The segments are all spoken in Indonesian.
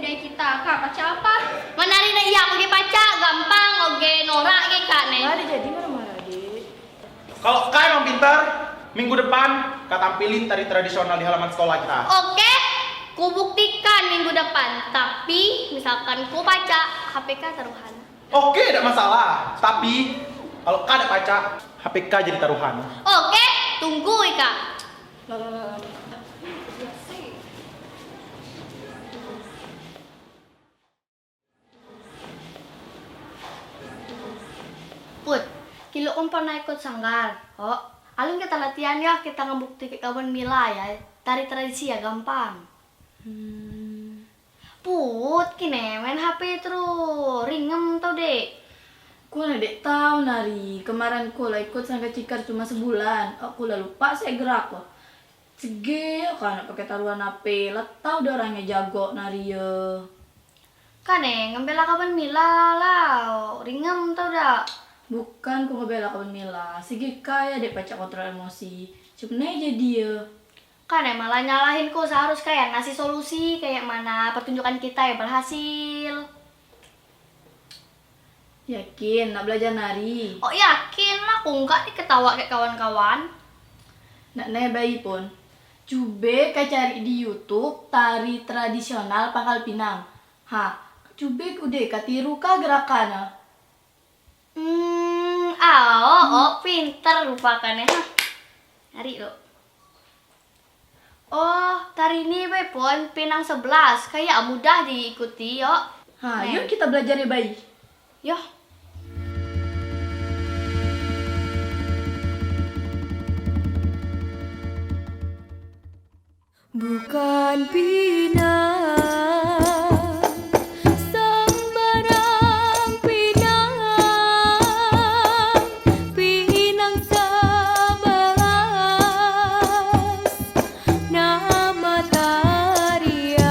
kayak kita. Kak, pacar apa? Menari na iya aku pacar, gampang oge norak ge Kak nih. Nggak ada jadi marah-marah, Dek. Kalau Kak emang pintar, minggu depan Kak tampilin tari tradisional di halaman sekolah kita. Oke, ku buktikan minggu depan. Tapi misalkan ku baca HPK taruhan. Oke, tidak masalah. Tapi kalau Kak ada pacar, HPK jadi taruhan. Oke, tunggu Kak. Lah. Put, kilo pernah ikut sanggar. Oh, alun kita latihan ya, kita ngebukti ke kawan Mila ya. Tari tradisi ya gampang. Put, kini main HP terus, ringem tau dek. Ku dek tahu nari. Kemarin ku lah ikut sangga cikar cuma sebulan. Aku lah lupa saya gerak kok. Cege kan pakai taruhan HP. Lah tahu dah orangnya jago nari ya. Kane ngambil kawan Mila lah, ringem tau dak. Bukan ku ngebela kawan Mila. Sige kaya dek pacak kontrol emosi. Cuma aja dia. Kane malah nyalahin ku seharus kayak ngasih solusi kayak mana pertunjukan kita yang berhasil. Yakin nak belajar nari. Oh yakin lah, aku enggak diketawa kayak kawan-kawan. Nak naik bayi pun. Cube kau cari di YouTube tari tradisional Pangkal Pinang. Cube udah katiru kah gerakannya? Pinter lupakannya. Hari lo. Oh, tari ini bae pon Pinang 11. Kayak mudah diikuti, yo. Yuk kita belajar ya bayi. Yo. Bukan pinang, sembarang pinang, pinang 11, nama tarian.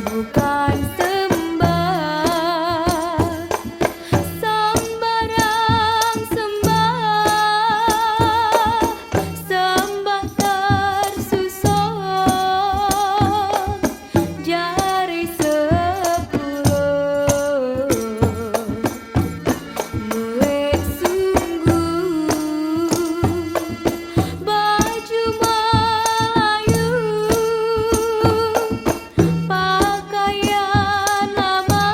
Bukan sembarang sembah tersusun jari 10, melek sungguh baju Melayu, pakaian lama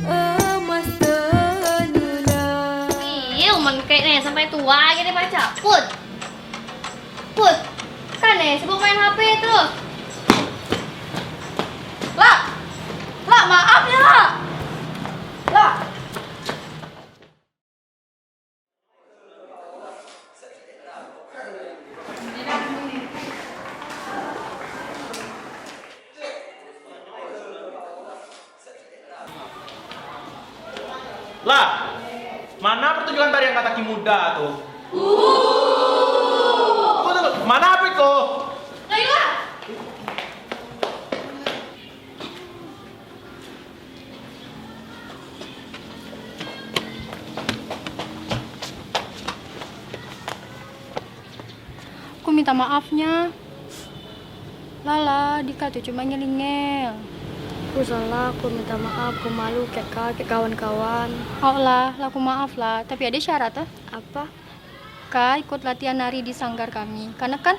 emas tenunan. Men kayaknya sampai tua gini baca. Put, kan sibuk main HP terus. Lah, maaf ya lah. Lah, mana pertunjukan tari angkat kaki muda tuh? Tunggu, mana HP kok? Laila. Aku minta maafnya. Lala, Dika tuh cuma nyelingel. Aku salah, aku minta maaf, aku malu kayak kawan-kawan. Oh lah, aku maaf lah. Tapi ada syarat ah. Apa? Kak ikut latihan nari di sanggar kami. Karena kan?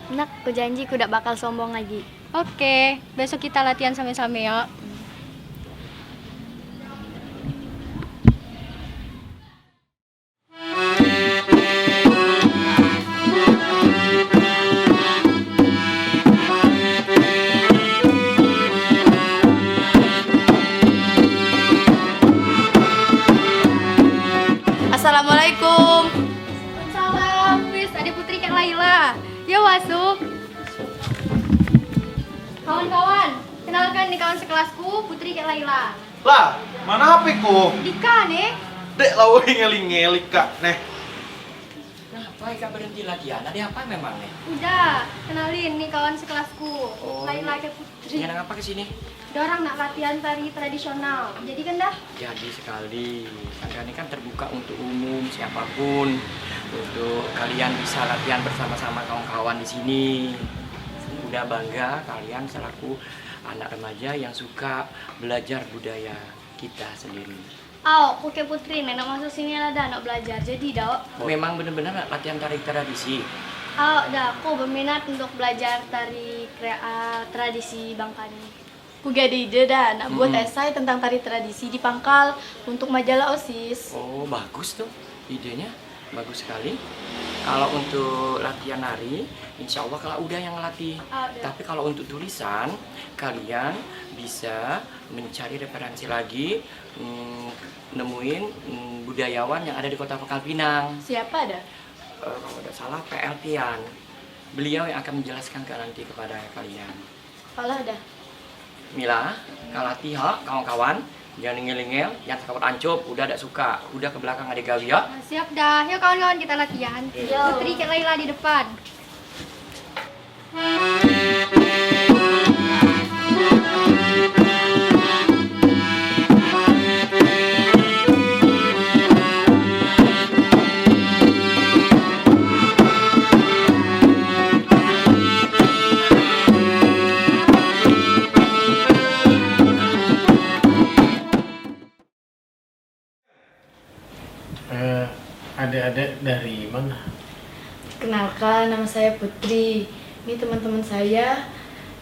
Nak, aku janji aku tidak bakal sombong lagi. Oke, besok kita latihan sama-sama ya. Assalamualaikum. Salam, wis adik putri Kak Laila. Ya masuk. Kawan-kawan, kenalkan nih kawan sekelasku, Putri Kak Laila. Lah, mana HP kok? Dika nih. Dek lawa ngeling-ngeling Kak. Neh, Kenapa Kak berhenti latihan? Ada apa memang nih? Udah, kenalin nih kawan sekelasku, Laila Kak Putri. Yang apa kesini? Dorang nak latihan tari tradisional. Jadi kan dah? Jadi sekali, sanggar ini kan terbuka untuk umum siapapun, untuk kalian bisa latihan bersama-sama kawan-kawan di sini. udah bangga kalian selaku anak remaja yang suka belajar budaya kita sendiri. Oke Putri, nenek masuk sini ada anak belajar. Jadi Memang benar-benar latihan tari tradisi. aku berminat untuk belajar tari tradisi Bangkani. Aku gak ada ide dah, nak buat esai tentang tari tradisi di Pangkal untuk majalah OSIS. Oh, bagus tuh idenya, bagus sekali. Kalau untuk latihan nari, insya Allah kalau udah yang ngelatih. Tapi kalau untuk tulisan, kalian bisa mencari referensi lagi, nemuin budayawan yang ada di Kota Pangkal Pinang. Siapa ada? Kalau tidak salah PL Tian. Beliau yang akan menjelaskan nanti kepada kalian. Kalau ada. Mila, kalati ha, kawan-kawan, jangan ngel-ngel, yang takut ancup, udah ada suka, udah ke belakang ada gawi ya. Siap dah. Yuk kawan-kawan kita latihan. Putri Kak Laila di depan. Adik-adik dari mana? Kenalkan, nama saya Putri. Ini teman-teman saya,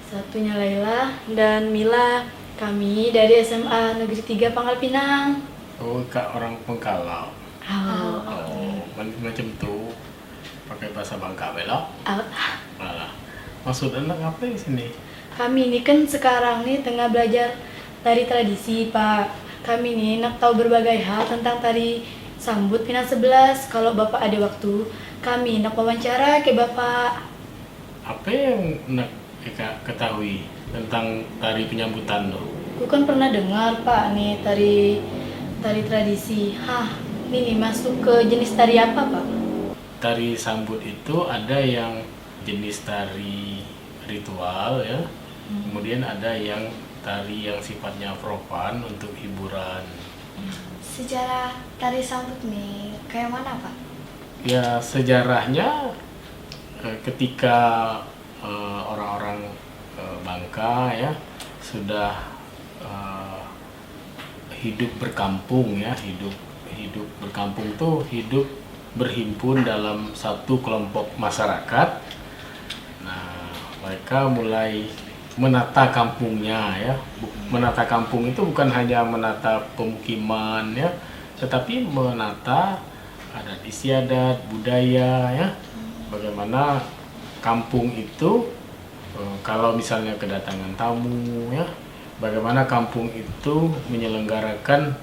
satunya Laila dan Mila. Kami dari SMA Negeri 3 Pangkal Pinang. Oh, kak orang Pengkalau. Oh. Macam tuh pakai bahasa Bangka belok. Malah. Maksud anak apa di sini? Kami ini kan sekarang nih tengah belajar tari tradisi, Pak. Kami nih nak tahu berbagai hal tentang tari sambut Pinang 11. Kalau Bapak ada waktu, kami nak wawancara ke Bapak. Apa yang nak ketahui tentang tari penyambutan tuh? Aku kan pernah dengar, Pak, nih tari tradisi. Ini nih masuk ke jenis tari apa, Pak? Tari sambut itu ada yang jenis tari ritual ya. Kemudian ada yang tari yang sifatnya profan untuk hiburan. Sejarah tari sambut nih kayak mana Pak? Ya sejarahnya ketika orang-orang Bangka ya sudah hidup berkampung ya, hidup berkampung tuh hidup berhimpun dalam satu kelompok masyarakat. Nah, mereka mulai menata kampungnya ya. Menata kampung itu bukan hanya menata pemukiman ya, tetapi menata adat istiadat, budaya ya. Bagaimana kampung itu kalau misalnya kedatangan tamu ya, bagaimana kampung itu menyelenggarakan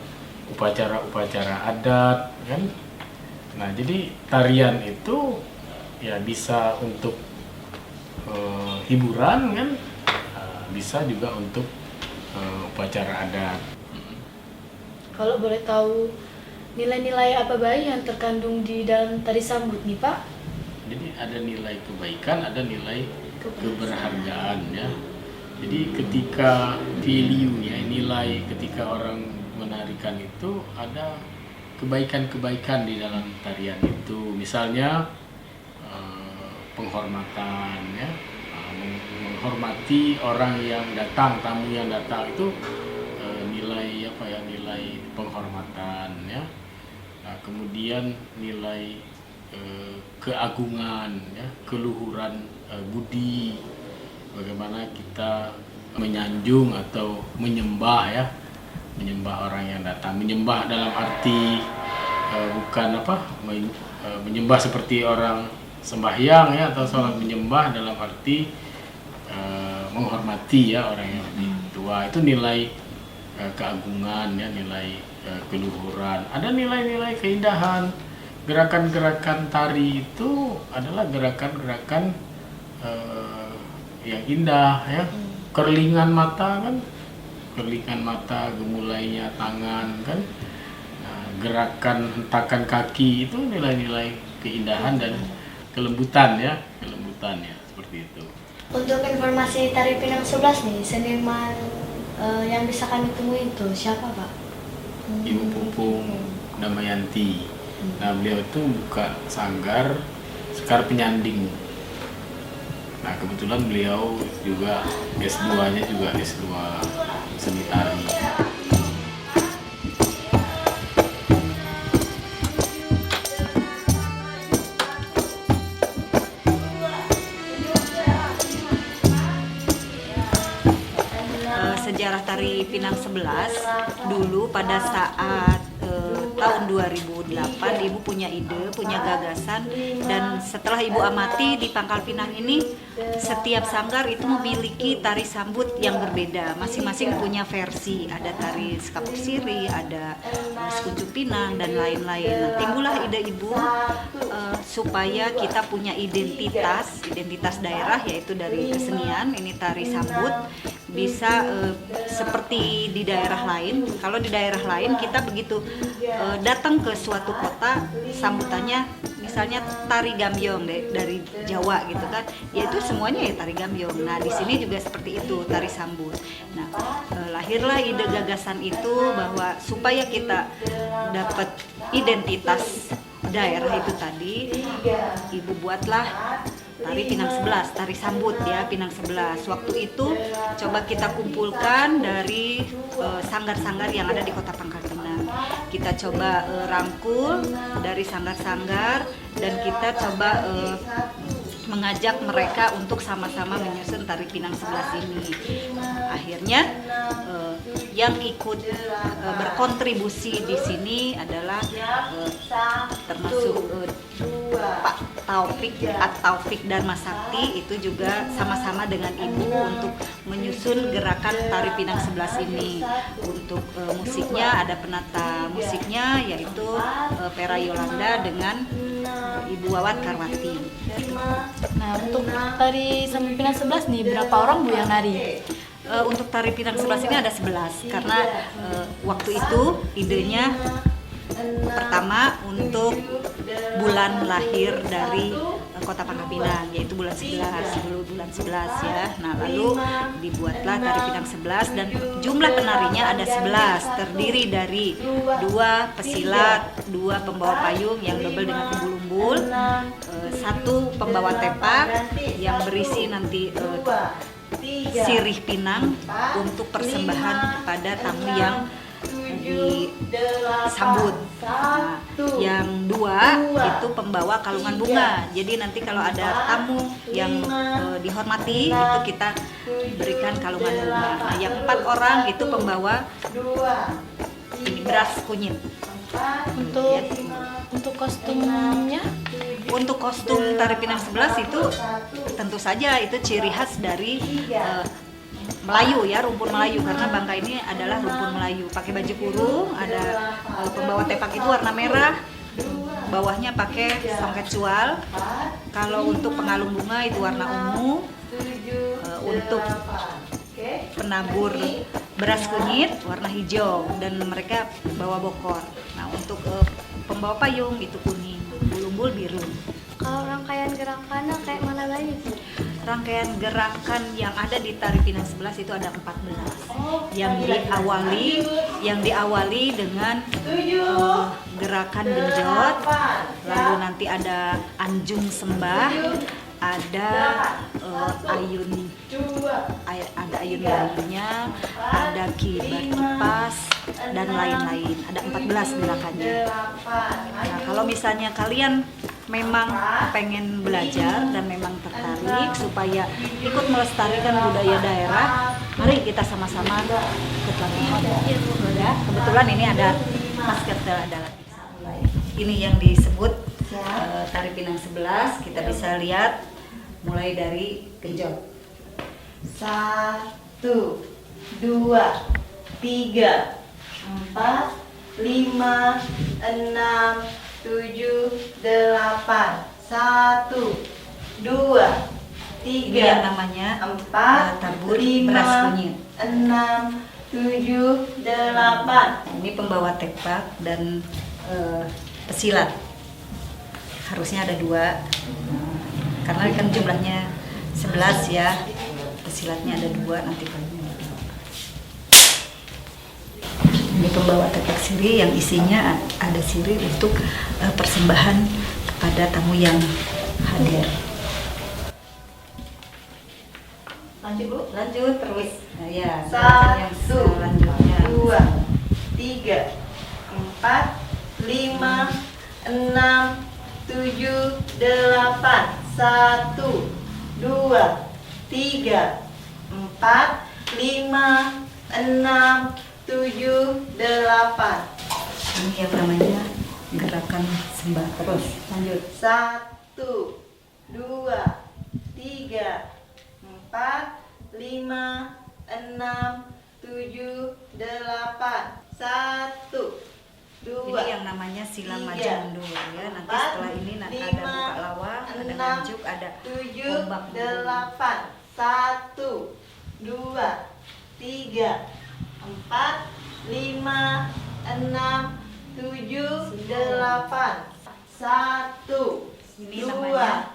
upacara-upacara adat kan. Nah, jadi tarian itu ya bisa untuk hiburan kan, bisa juga untuk upacara adat. Kalau boleh tahu nilai-nilai apa baik yang terkandung di dalam tari sambut nih, Pak? Jadi ada nilai kebaikan, ada nilai keberhargaan ya. Jadi ketika value ya, nilai ketika orang menarikan itu ada kebaikan-kebaikan di dalam tarian itu. Misalnya penghormatan ya, menghormati orang yang datang, tamu yang datang itu nilai apa ya, nilai penghormatan ya. Nah, kemudian nilai keagungan ya, keluhuran budi, bagaimana kita menyanjung atau menyembah ya, menyembah orang yang datang. Menyembah dalam arti bukan menyembah seperti orang sembahyang ya, atau sholat. Menyembah dalam arti menghormati ya orang yang lebih tua. Itu nilai keagungan ya, nilai keluhuran. Ada nilai-nilai keindahan. Gerakan-gerakan tari itu adalah gerakan-gerakan yang indah ya. Kerlingan mata kan, kerlingan mata, gemulainya tangan kan, gerakan hentakan kaki itu nilai-nilai keindahan dan kelembutan ya, seperti itu. Untuk informasi tari Pinang 11 nih, seniman yang bisa kami temui itu siapa Pak? Ibu Pupung Damayanti. Nah, beliau itu buka sanggar Sekar Penyanding. Nah kebetulan beliau juga S2-nya juga S2 seni tari. Sejarah tari Pinang 11 dulu pada saat tahun 2008 ibu punya ide, punya gagasan, dan setelah ibu amati di Pangkal Pinang ini setiap sanggar itu memiliki tari sambut yang berbeda, masing-masing punya versi, ada tari sekapuk siri, ada sekuncup pinang dan lain-lain. Nah, timbullah ide ibu supaya kita punya identitas daerah, yaitu dari kesenian ini tari sambut bisa seperti di daerah lain. Kalau di daerah lain kita begitu datang ke suatu kota, sambutannya misalnya tari gambyong dari Jawa gitu kan, yaitu semuanya ya tari gambyong. Nah di sini juga seperti itu, tari sambut. Nah lahirlah ide gagasan itu bahwa supaya kita dapat identitas daerah itu tadi, ibu buatlah tari Pinang 11, tari sambut ya, Pinang 11. Waktu itu coba kita kumpulkan dari sanggar-sanggar yang ada di Kota Pangkal Pinang. Kita coba rangkul dari sanggar-sanggar dan kita coba mengajak mereka untuk sama-sama menyusun tari Pinang 11 ini. Akhirnya yang ikut berkontribusi di sini adalah termasuk Pak Taufik Dharma Sakti, itu juga sama-sama dengan ibu untuk menyusun gerakan tari Pinang 11 ini. Untuk musiknya ada penata musiknya yaitu Pera Yolanda dengan Ibu Wawat Karwati. Nah, untuk tari sambut Pinang 11 nih berapa orang Bu yang nari? Untuk tari Pinang 11 ini ada 11 karena waktu itu idenya pertama untuk bulan lahir dari Kota Pangkal Pinang, yaitu bulan 11, bulan 11 ya. Nah lalu dibuatlah tari Pinang 11 dan jumlah penarinya ada 11, terdiri dari 2 pesilat, 2 pembawa payung yang double dengan umbul-umbul, 1 pembawa tepak yang berisi nanti sirih pinang untuk persembahan kepada tamu yang disambut. Nah, yang 2 itu pembawa kalungan bunga. Jadi nanti kalau ada tamu yang dihormati itu kita berikan kalungan bunga. Nah, yang 4 orang itu pembawa ini beras kunyit. Untuk kostumnya? Untuk kostum tari Pinang 11 itu tentu saja itu ciri khas dari Melayu ya, rumpun Melayu, karena Bangka ini adalah rumpun Melayu. Pakai baju kurung, ada pembawa tepak itu warna merah, bawahnya pakai songket cual. Kalau untuk pengalung bunga itu warna ungu. Untuk penabur beras kunyit warna hijau dan mereka bawa bokor. Nah untuk pembawa payung itu kuning, umbul-umbul biru. Kalau rangkaian gerakannya kayak mana lagi? Rangkaian gerakan yang ada di tari Pinang 11 itu ada 14. Yang diawali dengan gerakan genjot, lalu nanti ada anjung sembah, ada ayun bambunya, ada kibar kipas dan lain-lain. Ada 14 gerakannya. Nah, kalau misalnya kalian memang pengen belajar dan memang tertarik supaya ikut melestarikan budaya daerah, mari kita sama-sama ikut latihan. Ya, kebetulan ini ada masker ada latihan. Ini yang disebut tari Pinang 11. Kita bisa lihat mulai dari genjot. 1, 2, 3, 4, 5, 6, 7, 8. 1, 2, 3. Ini yang namanya 4, tabur 5, beras kunyit. 6, 7, 8. Ini pembawa tepak dan pesilat. Harusnya ada 2. Karena kan jumlahnya 11 ya. Pesilatnya ada 2 nanti kalau ini pembawa tepak siri yang isinya ada siri untuk persembahan kepada tamu yang hadir. Lanjut Bu, lanjut terus. Nah, ya, gerakan yang 1, selanjutnya. 2, 3, 4, 5, 6, 7, 8. 1, 2, 3, 4, 5, 6, 7, 8. Ini yang namanya gerakan sembah terus. Lanjut. 1, 2, 3, 4, 5, 6, 7, 8. 1, 2. Ini yang namanya sila maju 3, mundur ya. Nanti 4, setelah ini nanti ada 5, buka lawang, ada 6, nganjuk, ada 7, ombak. 8. 1, 2, 3, 4, 5, 6, 7, 8. 1, Ini 2, namanya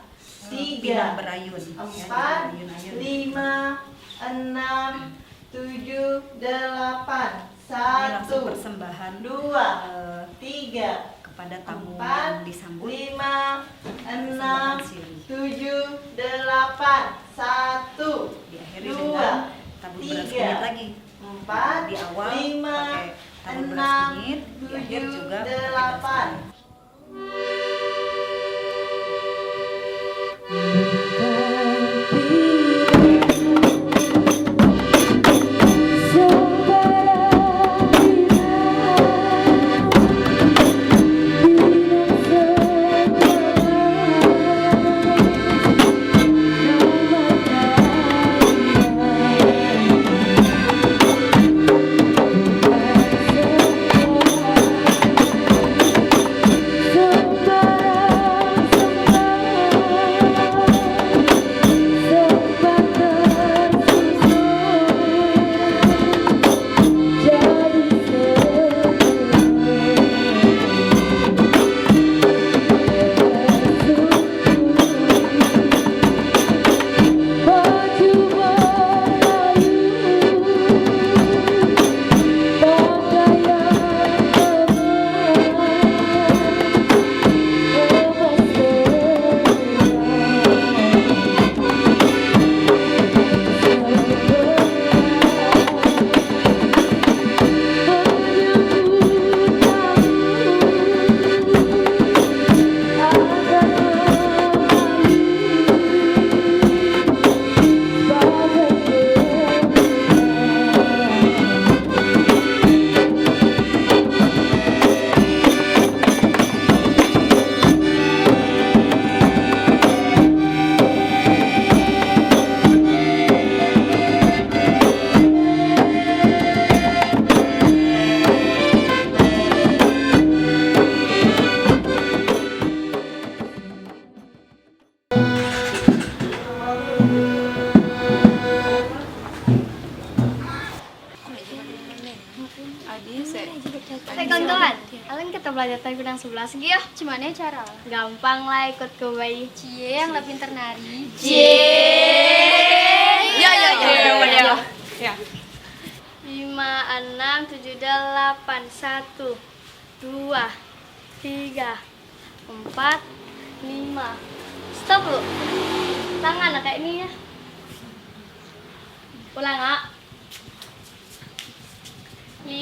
pinang 3, berayun. 4, 5, 6, 7, 8. Ini langsung 1, persembahan 2, 3, kepada tamu 4, yang disambut. 5, 6, Persembahan siri. 7, 8. 1, Diakhiri 2, dengan tabur beras 3, kunyit lagi. 4, Di awal 5, pakai tabur beras 6, kunyit, di akhir 7, juga pakai beras 8. kunyit. Kawan-kawan, kalian kita belajar tari pinang 11 lagi ya. Gimana cara? Gampang lah ikut ke bayi. Cie yang lebih pintar nari. Ya. 5, 6, 7, 8. 1, 2, 3, 4, 5. Stop lu. Tangan kayak ini ya. Ulang ah. 5,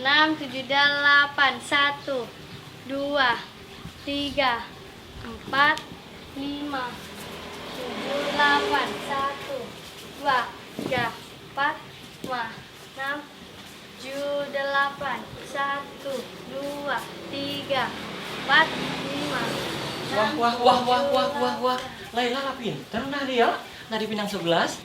6, 7, 8. 1, 2, 3, 4, 5, 7, 8. 1, 2, 3, 4, 5, 6, 7, 8. 1, 2, 3, 4, 5. Wah. Laila pinter nari ya. Nari pinang 11.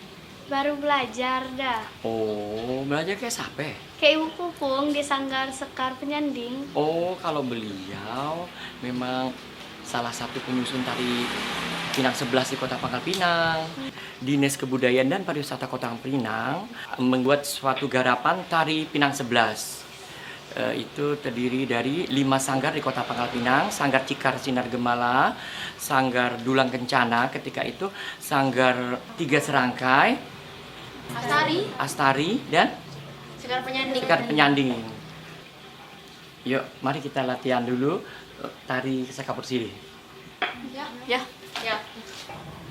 Baru belajar dah. Oh, belajar kayak siapa? Kayak Ibu Pupung di Sanggar Sekar Penyanding. Oh, kalau beliau memang salah satu penyusun tari Pinang 11 di Kota Pangkal Pinang. Dinas Kebudayaan dan Pariwisata Kota Pinang membuat suatu garapan tari Pinang 11. Itu terdiri dari 5 sanggar di Kota Pangkal Pinang, Sanggar Cikar Sinar Gemala, Sanggar Dulang Kencana ketika itu, Sanggar Tiga Serangkai, Astari dan Sekar Penyanding. Sekar Penyanding. Yuk, mari kita latihan dulu tari Sekapur Sirih. Ya.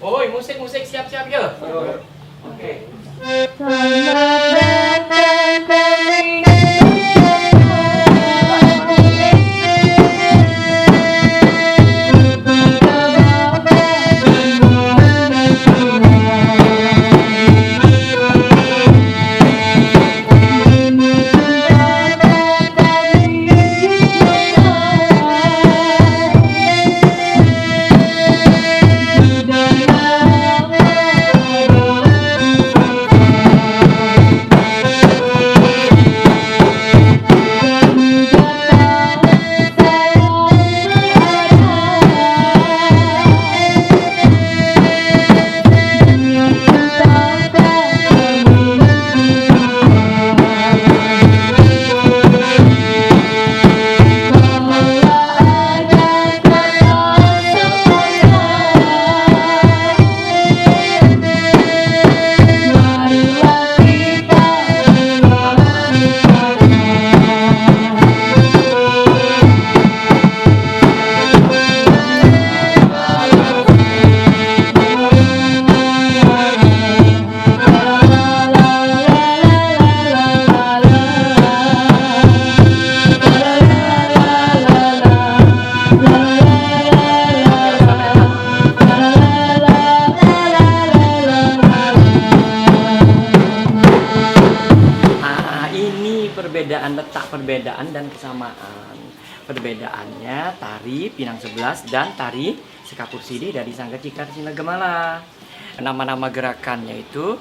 Oi, musik siap-siap ya. Oke. Perbedaan dan kesamaan. Perbedaannya tari Pinang 11 dan tari Sekapur Sidi dari Sangga Cikar Sinagamala. Nama-nama gerakannya itu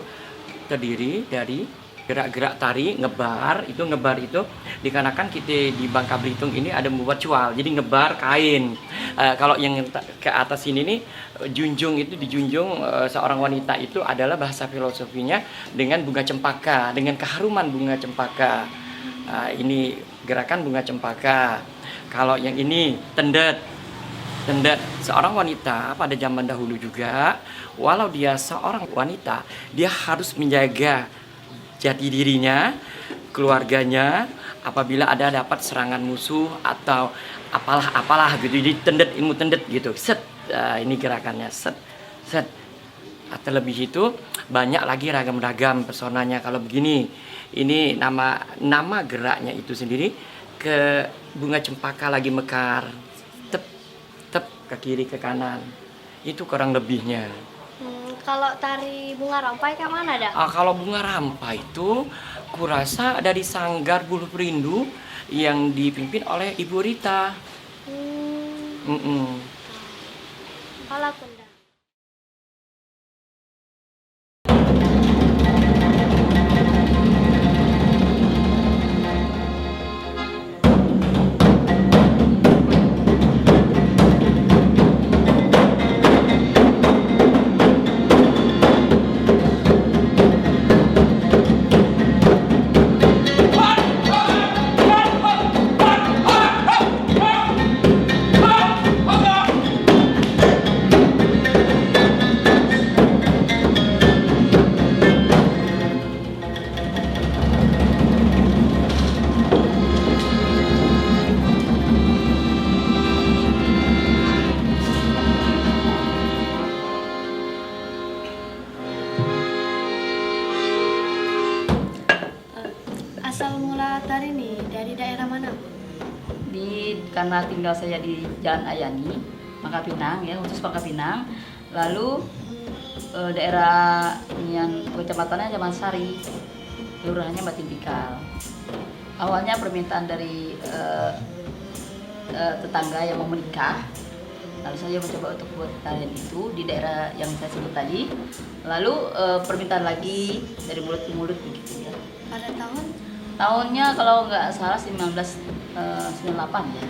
terdiri dari gerak-gerak tari, ngebar itu dikarenakan kita di Bangka Belitung ini ada membuat cual, jadi ngebar kain. Kalau yang ke atas ini nih junjung itu dijunjung seorang wanita itu adalah bahasa filosofinya dengan bunga cempaka, dengan keharuman bunga cempaka. Ini gerakan bunga cempaka. Kalau yang ini tendet. Seorang wanita pada zaman dahulu juga, walau dia seorang wanita, dia harus menjaga jati dirinya, keluarganya, apabila ada dapat serangan musuh atau apalah gitu. Jadi tendet, ilmu tendet gitu. Set, ini gerakannya set. Terlebih itu banyak lagi ragam-ragam personanya. Kalau begini, ini nama geraknya itu sendiri, ke bunga cempaka lagi mekar, tep ke kiri ke kanan, itu kurang lebihnya. Kalau tari bunga rampai kayak mana dah? Kalau bunga rampai itu kurasa dari Sanggar Buluh Perindu yang dipimpin oleh Ibu Rita. Kalau aku ndak. Asal mula tari nih dari daerah mana? Karena tinggal saya di Jalan Ayani, Pangkal Pinang ya, khusus Pangkal Pinang. Lalu daerah yang kecamatannya Jamansari, kelurahannya Batin Tikal. Awalnya permintaan dari tetangga yang mau menikah. Lalu saya mencoba untuk buat tarian itu di daerah yang saya sebut tadi. Lalu permintaan lagi dari mulut ke mulut begitu ya. Pada tahun? Tahunnya kalau nggak salah 1998 ya.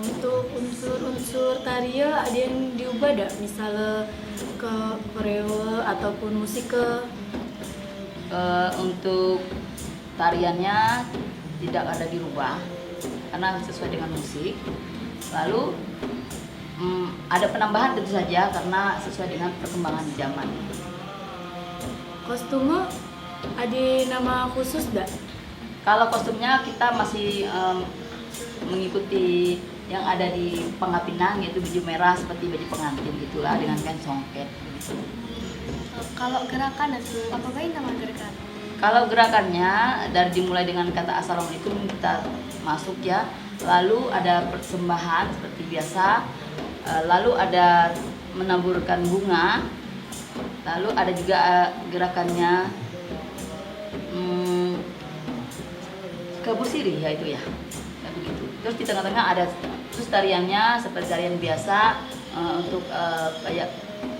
Untuk unsur-unsur tarinya ada yang diubah tidak? Misalnya ke koreo ataupun musik ke? Untuk tariannya tidak ada dirubah karena sesuai dengan musik. Lalu ada penambahan tentu saja karena sesuai dengan perkembangan zaman. Kostumnya ada nama khusus enggak? Kalau kostumnya kita masih mengikuti yang ada di Pangkal Pinang, yaitu baju merah seperti baju pengantin gitulah dengan kain songket. Kalau gerakan itu apa baik nama gerakan? Kalau gerakannya dimulai dengan kata assalamualaikum kita masuk ya. Lalu ada persembahan seperti biasa. Lalu ada menaburkan bunga. Lalu ada juga gerakannya kabur sirih ya itu ya. Kayak begitu. Terus di tengah-tengah ada terus tariannya seperti tarian biasa untuk kayak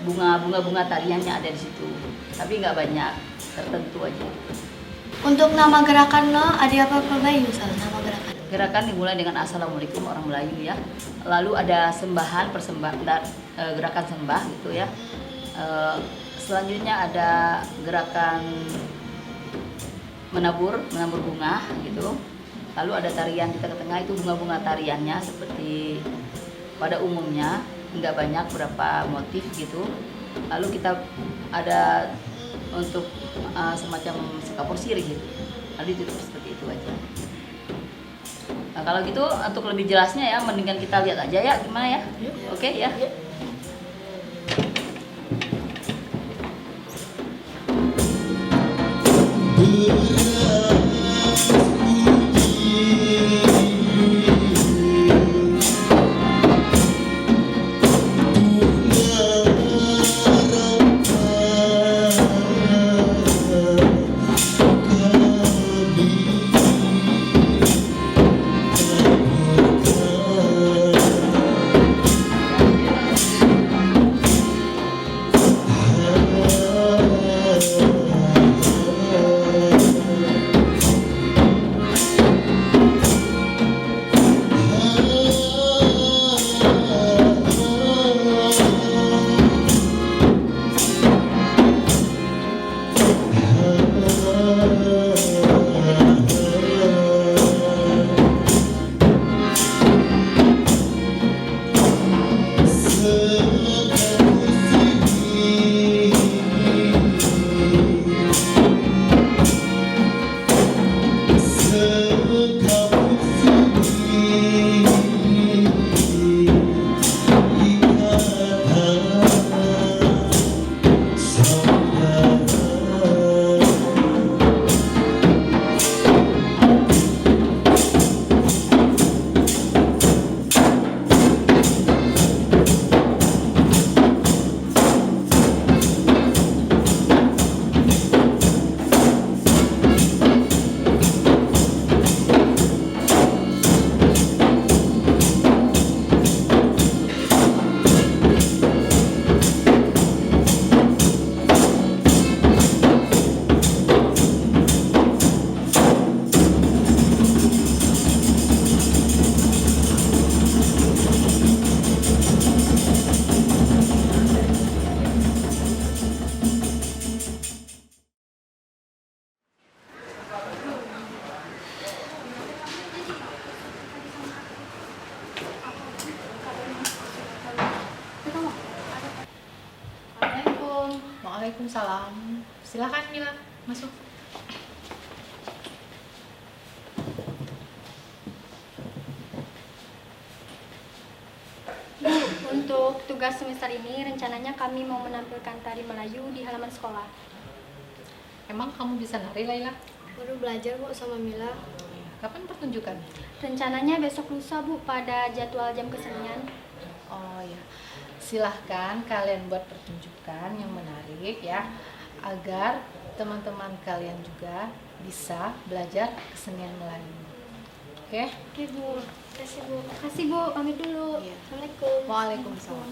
bunga tariannya ada di situ. Tapi nggak banyak, tertentu aja. Untuk nama gerakan ada apa baik misalnya nama gerakan? Gerakan dimulai dengan assalamualaikum orang Melayu ya. Lalu ada gerakan sembah gitu ya. Selanjutnya ada gerakan menabur bunga gitu. Lalu ada tarian di tengah-tengah itu bunga-bunga tariannya seperti pada umumnya, nggak banyak berapa motif gitu. Lalu kita ada untuk semacam sekapur sirih gitu. Lalu ditutup seperti itu aja. Nah, kalau gitu untuk lebih jelasnya ya mendingan kita lihat aja ya gimana ya. Oke ya. Waalaikumsalam. Silakan Mila, masuk. Untuk tugas semester ini rencananya kami mau menampilkan tari Melayu di halaman sekolah. Emang kamu bisa nari, Laila? Baru belajar Bu sama Mila. Kapan pertunjukan? Rencananya besok lusa Bu pada jadwal jam kesenian. Oh ya, silahkan kalian buat pertunjukan yang menarik ya, agar teman-teman kalian juga bisa belajar kesenian Melayu. Oke? Oke Bu, kasih Bu. Kasih Bu, pamit dulu. Iya. Assalamualaikum. Waalaikumsalam.